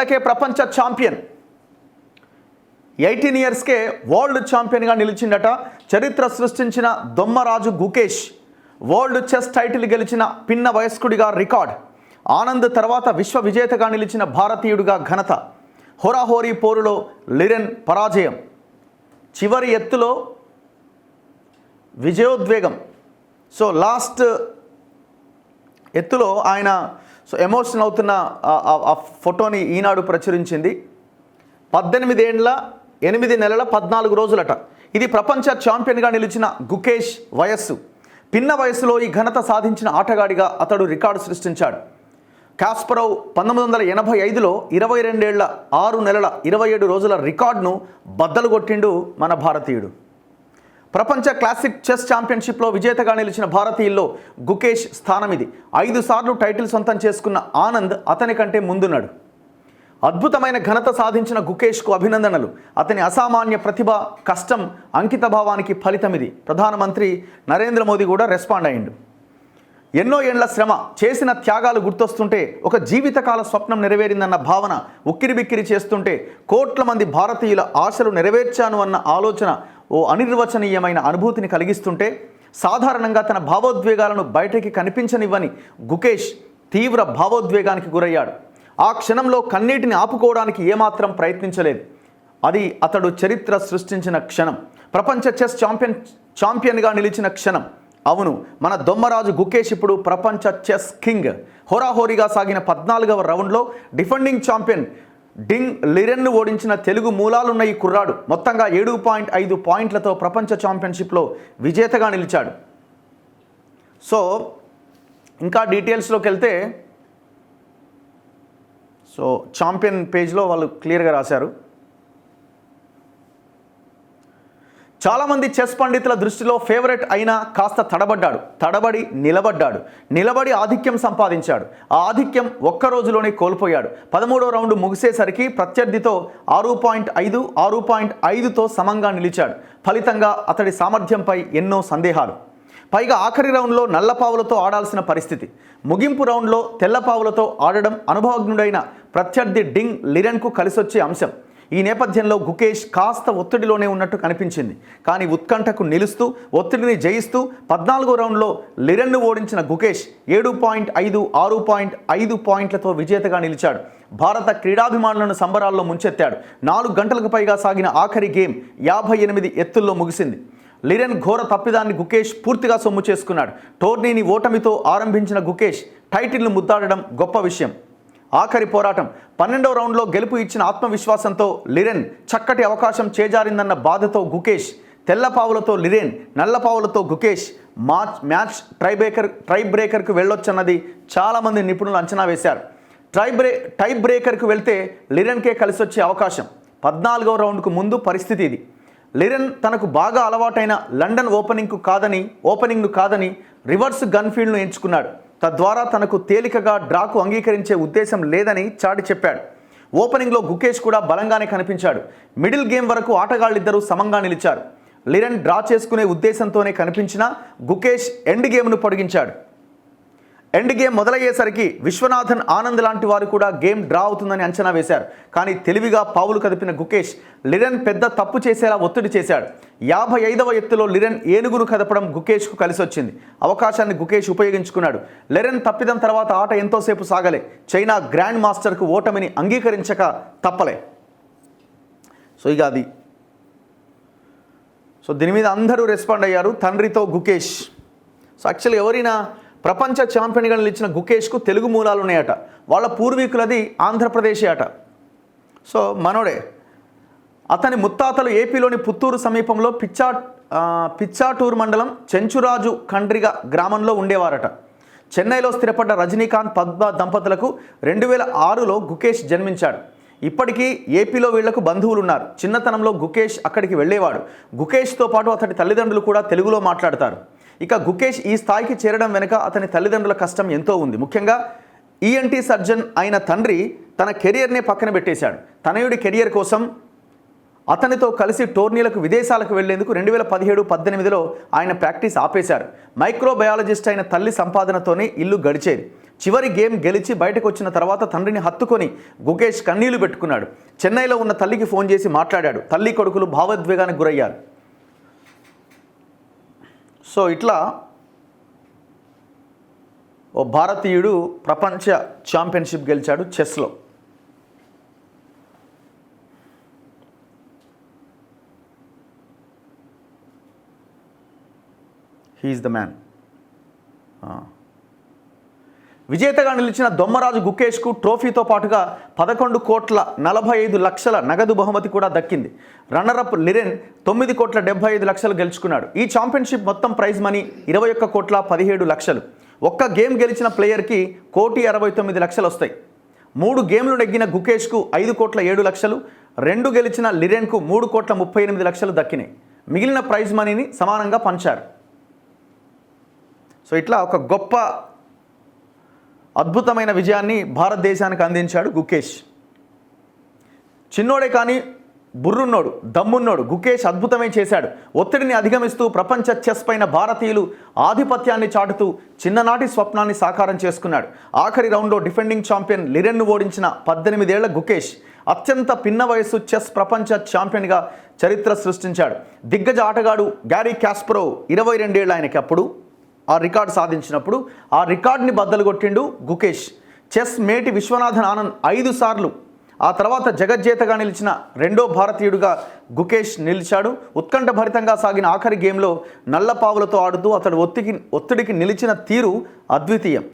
ఏళ్లకే ప్రపంచ champion, 18 ఇయర్స్కే world ఛాంపియన్గా నిలిచిండట. చరిత్ర సృష్టించిన Dommaraju Gukesh world chess title గెలిచిన పిన్న వయస్కుడిగా రికార్డ్. ఆనంద్ తర్వాత విశ్వ విజేతగా నిలిచిన భారతీయుడిగా ఘనత. హోరాహోరీ పోరులో లిరెన్ పరాజయం. చివరి ఎత్తులో విజయోద్వేగం. సో లాస్ట్ ఎత్తులో ఆయన ఎమోషనల్ అవుతున్న ఆ ఫోటోని ఈనాడు ప్రచురించింది. 18 ఏండ్ల 8 నెలల 14 రోజులట. ఇది ప్రపంచ ఛాంపియన్గా నిలిచిన గుకేష్ వయస్సు. పిన్న వయసులో ఈ ఘనత సాధించిన ఆటగాడిగా అతడు రికార్డు సృష్టించాడు. కాస్పరోవ్ 1985లో 22 ఏళ్ల 6 నెలల 27 రోజుల రికార్డును బద్దలు కొట్టిండు మన భారతీయుడు. ప్రపంచ క్లాసిక్ చెస్ ఛాంపియన్షిప్లో విజేతగా నిలిచిన భారతీయుల్లో గుకేష్ స్థానం ఇది. 5 సార్లు టైటిల్ సొంతం చేసుకున్న ఆనంద్ అతని కంటే ముందున్నాడు. అద్భుతమైన ఘనత సాధించిన గుకేష్కు అభినందనలు. అతని అసామాన్య ప్రతిభ, కష్టం, అంకితభావానికి ఫలితం ఇది. ప్రధానమంత్రి నరేంద్ర మోదీ కూడా రెస్పాండ్ అయ్యిండు. ఎన్నో ఏండ్ల శ్రమ, చేసిన త్యాగాలు గుర్తొస్తుంటే, ఒక జీవితకాల స్వప్నం నెరవేరిందన్న భావన ఉక్కిరిబిక్కిరి చేస్తుంటే, కోట్ల మంది భారతీయుల ఆశలు నెరవేర్చాను అన్న ఆలోచన ఓ అనిర్వచనీయమైన అనుభూతిని కలిగిస్తుంటే, సాధారణంగా తన భావోద్వేగాలను బయటికి కనిపించనివ్వని గుకేష్ తీవ్ర భావోద్వేగానికి గురయ్యాడు. ఆ క్షణంలో కన్నీటిని ఆపుకోవడానికి ఏమాత్రం ప్రయత్నించలేదు. అది అతడు చరిత్ర సృష్టించిన క్షణం. ప్రపంచ చెస్ ఛాంపియన్గా నిలిచిన క్షణం. అవును, మన దొమ్మరాజు గుకేష్ ఇప్పుడు ప్రపంచ చెస్ కింగ్. హోరాహోరీగా సాగిన 14వ రౌండ్లో డిఫెండింగ్ ఛాంపియన్ డింగ్ లిరెన్ను ఓడించిన తెలుగు మూలాలున్న ఈ కుర్రాడు మొత్తంగా 7.5 పాయింట్లతో ప్రపంచ ఛాంపియన్షిప్లో విజేతగా నిలిచాడు. సో ఇంకా డీటెయిల్స్లోకి వెళ్తే, సో ఛాంపియన్ పేజ్లో వాళ్ళు క్లియర్గా రాశారు. చాలామంది చెస్ పండితుల దృష్టిలో ఫేవరెట్ అయినా కాస్త తడబడి నిలబడి ఆధిక్యం సంపాదించాడు. ఆ ఆధిక్యం ఒక్క రోజులోనే కోల్పోయాడు. 13వ రౌండ్ ముగిసేసరికి ప్రత్యర్థితో 6.5తో సమంగా నిలిచాడు. ఫలితంగా అతడి సామర్థ్యంపై ఎన్నో సందేహాలు. పైగా ఆఖరి రౌండ్లో నల్లపావులతో ఆడాల్సిన పరిస్థితి. ముగింపు రౌండ్లో తెల్లపావులతో ఆడడం అనుభవజ్ఞుడైన ప్రత్యర్థి డింగ్ లిరెన్కు కలిసొచ్చే అంశం. ఈ నేపథ్యంలో గుకేష్ కాస్త ఒత్తిడిలోనే ఉన్నట్టు కనిపించింది. కానీ ఉత్కంఠకు నిలుస్తూ ఒత్తిడిని జయిస్తూ 14వ రౌండ్లో లిరెన్ను ఓడించిన గుకేష్ 7.5, 6.5 పాయింట్లతో విజేతగా నిలిచాడు. భారత క్రీడాభిమానులను సంబరాల్లో ముంచెత్తాడు. 4 గంటలకు పైగా సాగిన ఆఖరి గేమ్ 58 ఎత్తుల్లో ముగిసింది. లిరెన్ ఘోర తప్పిదాన్ని గుకేష్ పూర్తిగా సొమ్ము చేసుకున్నాడు. టోర్నీని ఓటమితో ఆరంభించిన గుకేష్ టైటిల్ను ముద్దాడడం గొప్ప విషయం. ఆఖరి పోరాటం 12వ రౌండ్లో గెలుపు ఇచ్చిన ఆత్మవిశ్వాసంతో లిరెన్ చక్కటి అవకాశం చేజారిందన్న బాధతో గుకేష్, తెల్లపావులతో లిరెన్, నల్లపావులతో గుకేష్ మ్యాచ్ టై బ్రేకర్కు వెళ్ళొచ్చన్నది చాలామంది నిపుణులు అంచనా వేశారు. టై బ్రేకర్కు వెళ్తే లిరెన్కే కలిసొచ్చే అవకాశం. 14వ రౌండ్కు ముందు పరిస్థితి ఇది. లిరెన్ తనకు బాగా అలవాటైన లండన్ ఓపెనింగ్ను కాదని రివర్స్ గన్ఫీల్డ్ను ఎంచుకున్నాడు. తద్వారా తనకు తేలికగా డ్రాకు అంగీకరించే ఉద్దేశం లేదని చాటి చెప్పాడు. ఓపెనింగ్లో గుకేష్ కూడా బలంగానే కనిపించాడు. మిడిల్ గేమ్ వరకు ఆటగాళ్ళిద్దరూ సమంగా నిలిచారు. లిరెన్ డ్రా చేసుకునే ఉద్దేశంతోనే కనిపించినా గుకేష్ ఎండ్ గేమ్ను పొడిగించాడు. ఎండ్ గేమ్ మొదలయ్యేసరికి విశ్వనాథన్, ఆనంద్ లాంటి వారు కూడా గేమ్ డ్రా అవుతుందని అంచనా వేశారు. కానీ తెలివిగా పావులు కదిపిన గుకేష్ లిరెన్ పెద్ద తప్పు చేసేలా ఒత్తిడి చేశాడు. 55వ ఎత్తులో లిరెన్ ఏనుగును కదపడం గుకేష్కు కలిసొచ్చింది. అవకాశాన్ని గుకేష్ ఉపయోగించుకున్నాడు. లిరెన్ తప్పిదం తర్వాత ఆట ఎంతోసేపు సాగలే. చైనా గ్రాండ్ మాస్టర్కు ఓటమిని అంగీకరించక తప్పలే. సో ఇక అది దీని మీద అందరూ రెస్పాండ్ అయ్యారు. తండ్రితో గుకేష్. సో యాక్చువల్లీ ఎవరైనా ప్రపంచ ఛాంపియన్గా నిలిచిన గుకేష్కు తెలుగు మూలాలు ఉన్నాయట. వాళ్ళ పూర్వీకులది ఆంధ్రప్రదేశ్ అట. సో మనోడే. అతని ముత్తాతలు ఏపీలోని పుత్తూరు సమీపంలో పిచ్చాటూరు మండలం చెంచురాజు కండ్రిగ గ్రామంలో ఉండేవారట. చెన్నైలో స్థిరపడ్డ రజనీకాంత్, పద్మ దంపతులకు 2006లో గుకేష్ జన్మించాడు. ఇప్పటికీ ఏపీలో వీళ్లకు బంధువులు ఉన్నారు. చిన్నతనంలో గుకేష్ అక్కడికి వెళ్ళేవాడు. గుకేష్తో పాటు అతడి తల్లిదండ్రులు కూడా తెలుగులో మాట్లాడతారు. ఇక గుకేష్ ఈ స్థాయికి చేరడం వెనుక అతని తల్లిదండ్రుల కష్టం ఎంతో ఉంది. ముఖ్యంగా ఈఎన్టీ సర్జన్ అయిన తండ్రి తన కెరియర్నే పక్కన పెట్టేశాడు. తనయుడి కెరియర్ కోసం అతనితో కలిసి టోర్నీలకు, విదేశాలకు వెళ్లేందుకు 2017-18లో ఆయన ప్రాక్టీస్ ఆపేశారు. మైక్రోబయాలజిస్ట్ అయిన తల్లి సంపాదనతోనే ఇల్లు గడిచేది. చివరి గేమ్ గెలిచి బయటకు వచ్చిన తర్వాత తండ్రిని హత్తుకొని గుకేష్ కన్నీళ్లు పెట్టుకున్నాడు. చెన్నైలో ఉన్న తల్లికి ఫోన్ చేసి మాట్లాడాడు. తల్లి కొడుకులు భావోద్వేగానికి గురయ్యారు. సో ఇట్లా ఓ భారతీయుడు ప్రపంచ ఛాంపియన్షిప్ గెలిచాడు చెస్లో. He's the man. విజేతగా నిలిచిన దొమ్మరాజు గుకేష్కు ట్రోఫీతో పాటుగా 11,45,00,000 నగదు బహుమతి కూడా దక్కింది. రన్నరప్ లిరెన్ 9,75,00,000 గెలుచుకున్నాడు. ఈ ఛాంపియన్షిప్ మొత్తం ప్రైజ్ మనీ 21,17,00,000. ఒక్క గేమ్ గెలిచిన ప్లేయర్కి 1,69,00,000 వస్తాయి. 3 గేమ్లు నెగ్గిన గుకేష్కు 5,07,00,000, 2 గెలిచిన లిరెన్కు 3,38,00,000 దక్కినాయి. మిగిలిన ప్రైజ్ మనీని సమానంగా పంచారు. సో ఇట్లా ఒక గొప్ప అద్భుతమైన విజయాన్ని భారతదేశానికి అందించాడు గుకేష్. చిన్నోడే కానీ బుర్రున్నోడు, దమ్మున్నోడు గుకేష్ అద్భుతమే చేశాడు. ఒత్తిడిని అధిగమిస్తూ ప్రపంచ చెస్ పైన భారతీయులు ఆధిపత్యాన్ని చాటుతూ చిన్ననాటి స్వప్నాన్ని సాకారం చేసుకున్నాడు. ఆఖరి రౌండ్లో డిఫెండింగ్ ఛాంపియన్ లిరెన్ను ఓడించిన 18 ఏళ్ల గుకేష్ అత్యంత పిన్న వయస్సు చెస్ ప్రపంచ ఛాంపియన్గా చరిత్ర సృష్టించాడు. దిగ్గజ ఆటగాడు గ్యారీ కాస్పరోవ్ 22 ఏళ్ళు ఆయనకి అప్పుడు ఆ రికార్డు సాధించినప్పుడు ఆ రికార్డుని బద్దలు కొట్టిండు గుకేష్. చెస్ మేటి విశ్వనాథన్ ఆనంద్ 5 సార్లు, ఆ తర్వాత జగజ్జేతగా నిలిచిన రెండో భారతీయుడిగా గుకేష్ నిలిచాడు. ఉత్కంఠభరితంగా సాగిన ఆఖరి గేమ్లో నల్లపావులతో ఆడుతూ అతడు ఒత్తిడికి నిలిచిన తీరు అద్వితీయం.